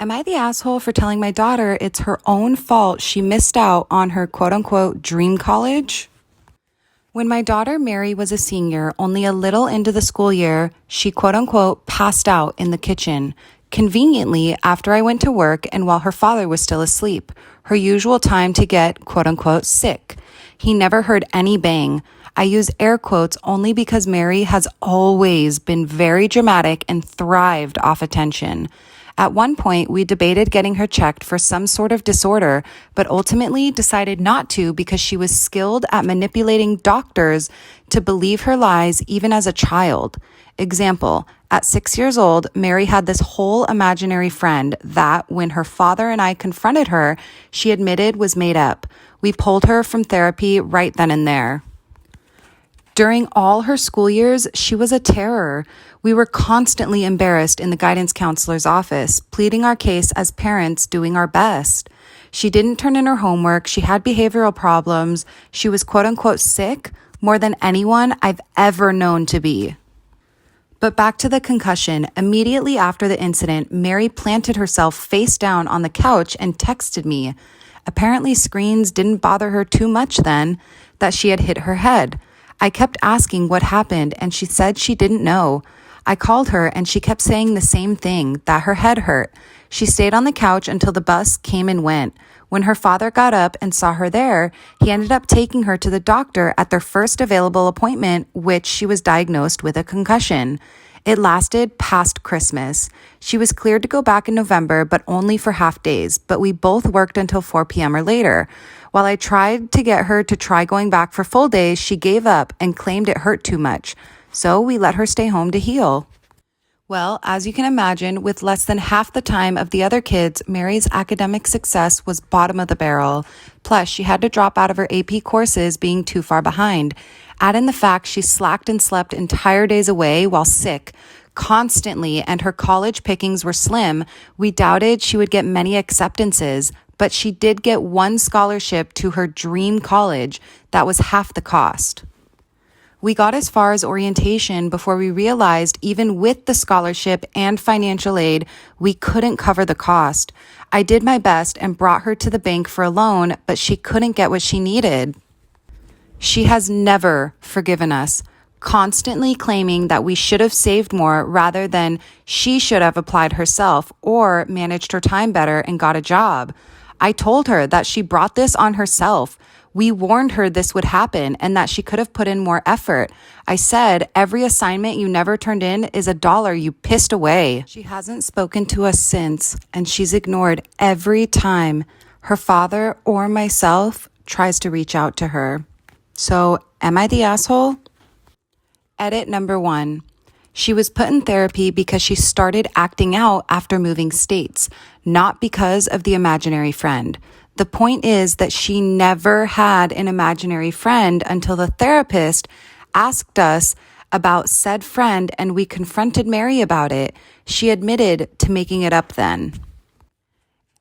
Am I the asshole for telling my daughter it's her own fault she missed out on her quote unquote dream college? When my daughter Mary was a senior, only a little into the school year, she quote unquote passed out in the kitchen, conveniently after I went to work and while her father was still asleep, her usual time to get quote unquote sick. He never heard any bang. I use air quotes only because Mary has always been very dramatic and thrived off attention. At one point, we debated getting her checked for some sort of disorder, but ultimately decided not to because she was skilled at manipulating doctors to believe her lies even as a child. Example, at 6 years old, Mary had this whole imaginary friend that, when her father and I confronted her, she admitted was made up. We pulled her from therapy right then and there. During all her school years, she was a terror. We were constantly embarrassed in the guidance counselor's office, pleading our case as parents doing our best. She didn't turn in her homework. She had behavioral problems. She was quote unquote sick more than anyone I've ever known to be. But back to the concussion. Immediately after the incident, Mary planted herself face down on the couch and texted me. Apparently, screens didn't bother her too much then, that she had hit her head. I kept asking what happened, and she said she didn't know. I called her, and she kept saying the same thing, that her head hurt. She stayed on the couch until the bus came and went. When her father got up and saw her there, he ended up taking her to the doctor at their first available appointment, which she was diagnosed with a concussion. It lasted past Christmas. She was cleared to go back in November, but only for half days, but we both worked until 4 p.m. or later. While I tried to get her to try going back for full days, she gave up and claimed it hurt too much. So we let her stay home to heal. Well, as you can imagine, with less than half the time of the other kids, Mary's academic success was bottom of the barrel. Plus, she had to drop out of her AP courses being too far behind. Add in the fact she slacked and slept entire days away while sick, constantly, and her college pickings were slim. We doubted she would get many acceptances, but she did get one scholarship to her dream college that was half the cost. We got as far as orientation before we realized even with the scholarship and financial aid, we couldn't cover the cost. I did my best and brought her to the bank for a loan, but she couldn't get what she needed. She has never forgiven us, constantly claiming that we should have saved more rather than she should have applied herself or managed her time better and got a job. I told her that she brought this on herself. We warned her this would happen and that she could have put in more effort. I said, every assignment you never turned in is $1 you pissed away. She hasn't spoken to us since, and she's ignored every time her father or myself tries to reach out to her. So, am I the asshole? Edit number 1. She was put in therapy because she started acting out after moving states, not because of the imaginary friend. The point is that she never had an imaginary friend until the therapist asked us about said friend and we confronted Mary about it. She admitted to making it up then.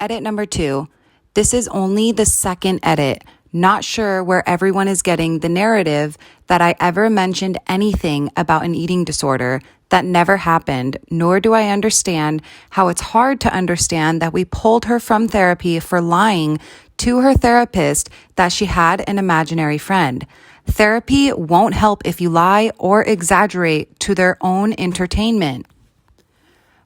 Edit number 2. This is only the second edit. Not sure where everyone is getting the narrative that I ever mentioned anything about an eating disorder. That never happened, nor do I understand how it's hard to understand that we pulled her from therapy for lying to her therapist that she had an imaginary friend. Therapy won't help if you lie or exaggerate to their own entertainment.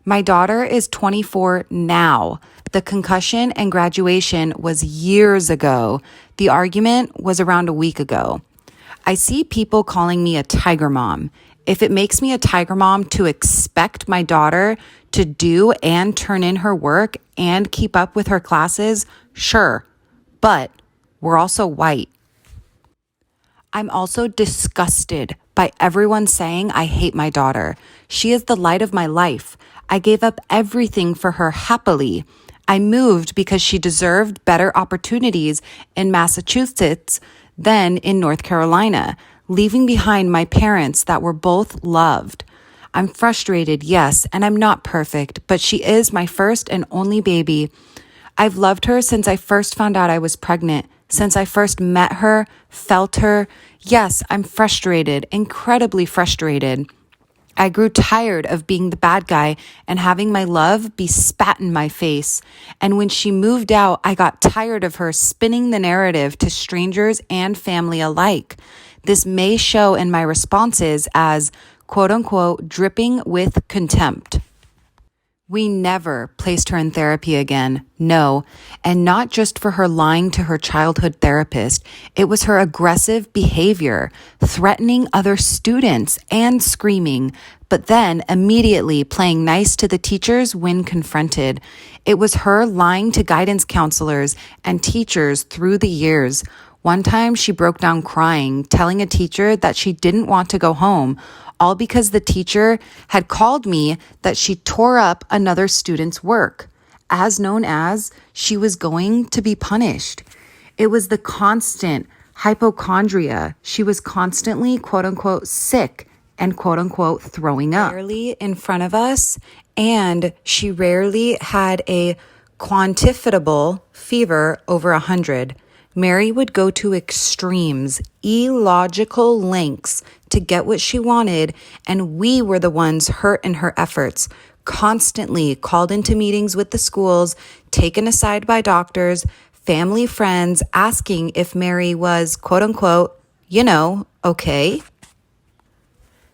My daughter is 24 now. The concussion and graduation was years ago. The argument was around a week ago. I see people calling me a tiger mom. If it makes me a tiger mom to expect my daughter to do and turn in her work and keep up with her classes, sure. But we're also white. I'm also disgusted by everyone saying I hate my daughter. She is the light of my life. I gave up everything for her happily. I moved because she deserved better opportunities in Massachusetts than in North Carolina, leaving behind my parents that were both loved. I'm frustrated, yes, and I'm not perfect, but she is my first and only baby. I've loved her since I first found out I was pregnant, since I first met her, felt her. Yes, I'm frustrated, incredibly frustrated. I grew tired of being the bad guy and having my love be spat in my face. And when she moved out, I got tired of her spinning the narrative to strangers and family alike. This may show in my responses as quote unquote dripping with contempt. We never placed her in therapy again. No. And not just for her lying to her childhood therapist. It was her aggressive behavior, threatening other students and screaming, but then immediately playing nice to the teachers when confronted. It was her lying to guidance counselors and teachers through the years. One time she broke down crying, telling a teacher that she didn't want to go home, all because the teacher had called me that she tore up another student's work, as known as she was going to be punished. It was the constant hypochondria. She was constantly, quote unquote, sick and quote unquote throwing up. Rarely in front of us, and she rarely had a quantifiable fever over 100. Mary would go to extremes, illogical lengths to get what she wanted, and we were the ones hurt in her efforts, constantly called into meetings with the schools, taken aside by doctors, family friends, asking if Mary was, quote unquote, okay.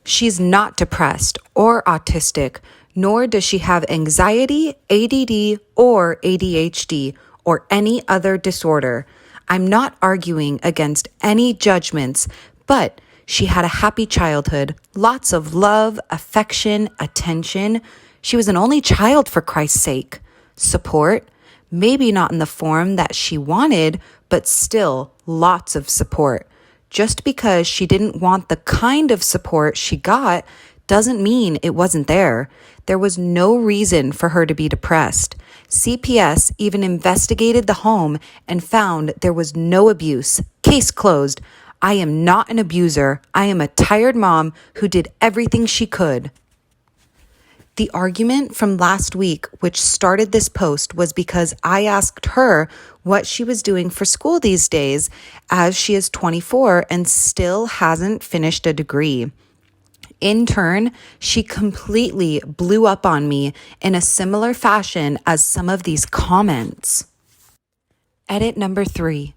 She's not depressed or autistic, nor does she have anxiety, ADD, or ADHD, or any other disorder. I'm not arguing against any judgments, but she had a happy childhood, lots of love, affection, attention. She was an only child, for Christ's sake. Support, maybe not in the form that she wanted, but still lots of support. Just because she didn't want the kind of support she got doesn't mean it wasn't there. There was no reason for her to be depressed. CPS even investigated the home and found there was no abuse. Case closed. I am not an abuser. I am a tired mom who did everything she could. The argument from last week, which started this post, was because I asked her what she was doing for school these days, as she is 24 and still hasn't finished a degree. In turn, she completely blew up on me in a similar fashion as some of these comments. Edit number 3.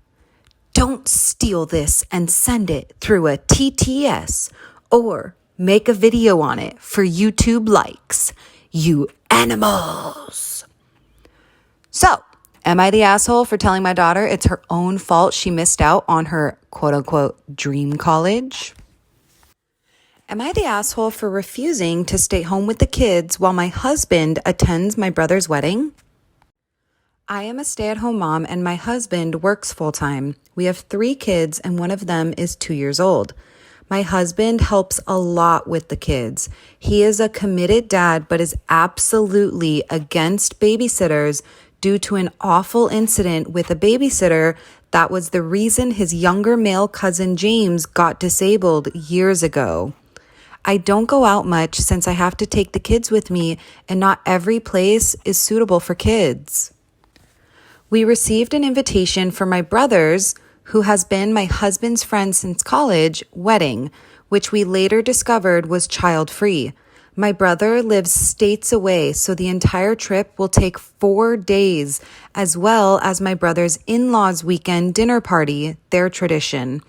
Don't steal this and send it through a TTS or make a video on it for YouTube likes. You animals. So, am I the asshole for telling my daughter it's her own fault she missed out on her quote unquote dream college? Am I the asshole for refusing to stay home with the kids while my husband attends my brother's wedding? I am a stay-at-home mom and my husband works full-time. We have 3 kids and one of them is 2 years old. My husband helps a lot with the kids. He is a committed dad, but is absolutely against babysitters due to an awful incident with a babysitter that was the reason his younger male cousin James got disabled years ago. I don't go out much since I have to take the kids with me, and not every place is suitable for kids. We received an invitation for my brother's, who has been my husband's friend since college, wedding, which we later discovered was child-free. My brother lives states away, so the entire trip will take 4 days, as well as my brother's in-laws' weekend dinner party, their tradition.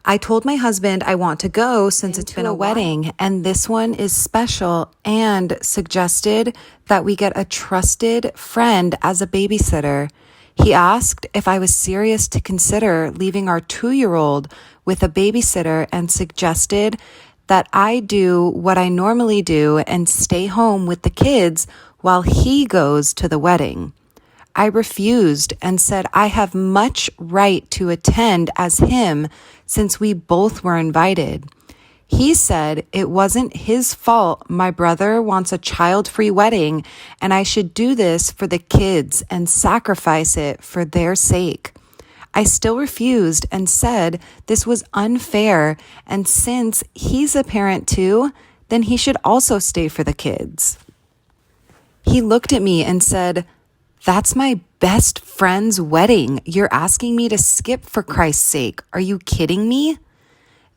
I told my husband I want to go since it's been a wedding and this one is special, and suggested that we get a trusted friend as a babysitter. He asked if I was serious to consider leaving our 2-year-old with a babysitter and suggested that I do what I normally do and stay home with the kids while he goes to the wedding. I refused and said I have much right to attend as him since we both were invited. He said it wasn't his fault my brother wants a child-free wedding and I should do this for the kids and sacrifice it for their sake. I still refused and said this was unfair, and since he's a parent too, then he should also stay for the kids. He looked at me and said, "That's my best friend's wedding. You're asking me to skip for Christ's sake. Are you kidding me?"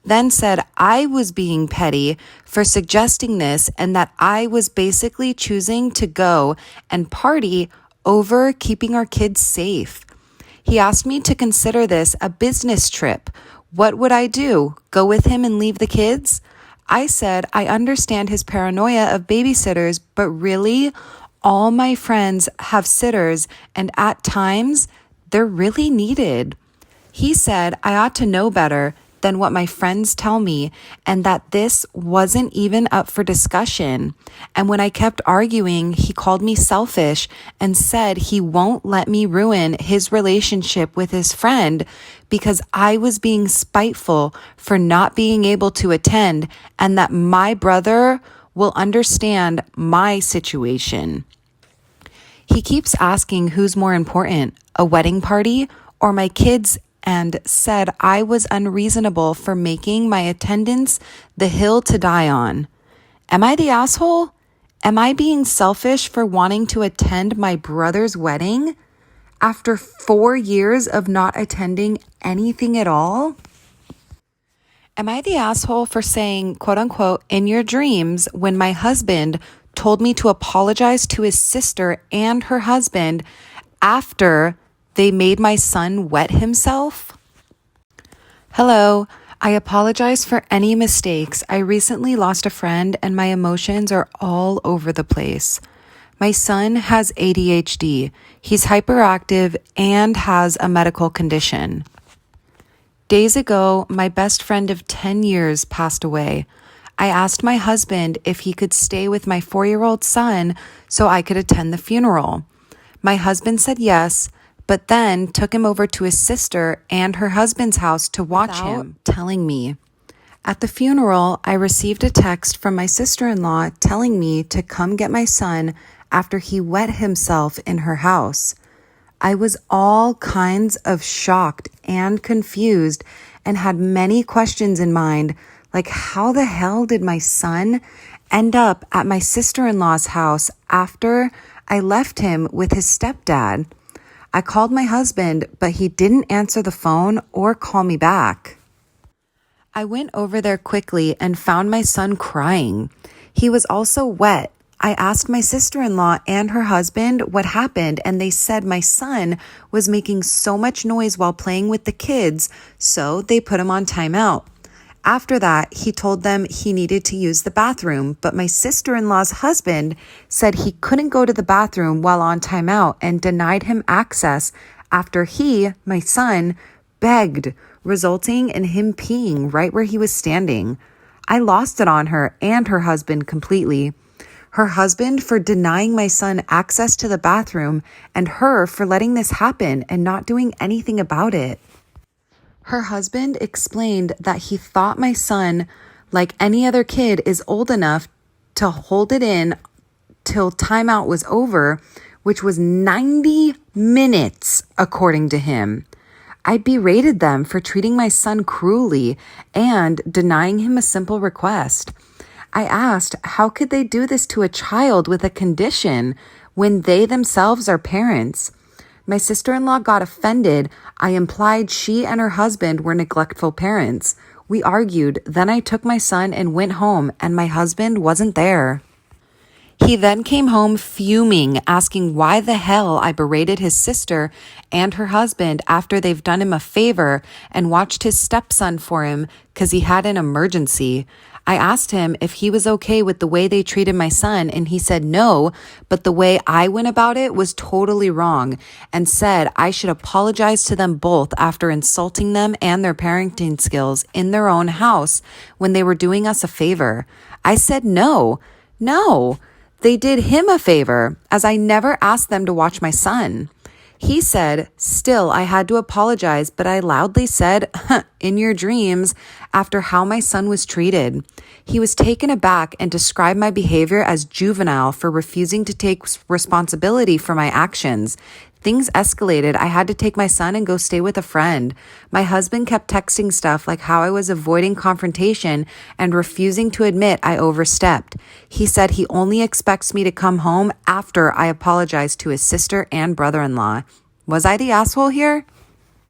then said I was being petty for suggesting this and that I was basically choosing to go and party over keeping our kids safe. He asked me to consider this a business trip. What would I do? Go with him and leave the kids? I said I understand his paranoia of babysitters, but really, all my friends have sitters, and at times, they're really needed. He said I ought to know better than what my friends tell me, and that this wasn't even up for discussion. And when I kept arguing, he called me selfish and said he won't let me ruin his relationship with his friend because I was being spiteful for not being able to attend, and that my brother will understand my situation. He keeps asking who's more important, a wedding party or my kids, and said I was unreasonable for making my attendance the hill to die on. Am I the asshole? Am I being selfish for wanting to attend my brother's wedding after 4 years of not attending anything at all? Am I the asshole for saying, quote unquote, in your dreams when my husband told me to apologize to his sister and her husband after they made my son wet himself? Hello, I apologize for any mistakes. I recently lost a friend and my emotions are all over the place. My son has ADHD. He's hyperactive and has a medical condition. Days ago, my best friend of 10 years passed away. I asked my husband if he could stay with my 4-year-old son so I could attend the funeral. My husband said yes, but then took him over to his sister and her husband's house to watch him, telling me. At the funeral, I received a text from my sister-in-law telling me to come get my son after he wet himself in her house. I was all kinds of shocked and confused and had many questions in mind, like how the hell did my son end up at my sister-in-law's house after I left him with his stepdad? I called my husband, but he didn't answer the phone or call me back. I went over there quickly and found my son crying. He was also wet. I asked my sister-in-law and her husband what happened, and they said my son was making so much noise while playing with the kids, so they put him on timeout. After that, he told them he needed to use the bathroom, but my sister-in-law's husband said he couldn't go to the bathroom while on timeout and denied him access after he, my son, begged, resulting in him peeing right where he was standing. I lost it on her and her husband completely. Her husband for denying my son access to the bathroom and her for letting this happen and not doing anything about it. Her husband explained that he thought my son, like any other kid, is old enough to hold it in till timeout was over, which was 90 minutes, according to him. I berated them for treating my son cruelly and denying him a simple request. I asked, how could they do this to a child with a condition when they themselves are parents? My sister-in-law got offended. I implied she and her husband were neglectful parents. We argued. Then I took my son and went home, and my husband wasn't there. He then came home fuming, asking why the hell I berated his sister and her husband after they've done him a favor and watched his stepson for him because he had an emergency. I asked him if he was okay with the way they treated my son, and he said no, but the way I went about it was totally wrong, and said I should apologize to them both after insulting them and their parenting skills in their own house when they were doing us a favor. I said no. They did him a favor, as I never asked them to watch my son. He said, still, I had to apologize, but I loudly said, in your dreams, after how my son was treated. He was taken aback and described my behavior as juvenile for refusing to take responsibility for my actions. Things escalated. I had to take my son and go stay with a friend. My husband kept texting stuff like how I was avoiding confrontation and refusing to admit I overstepped. He said he only expects me to come home after I apologized to his sister and brother-in-law. Was I the asshole here?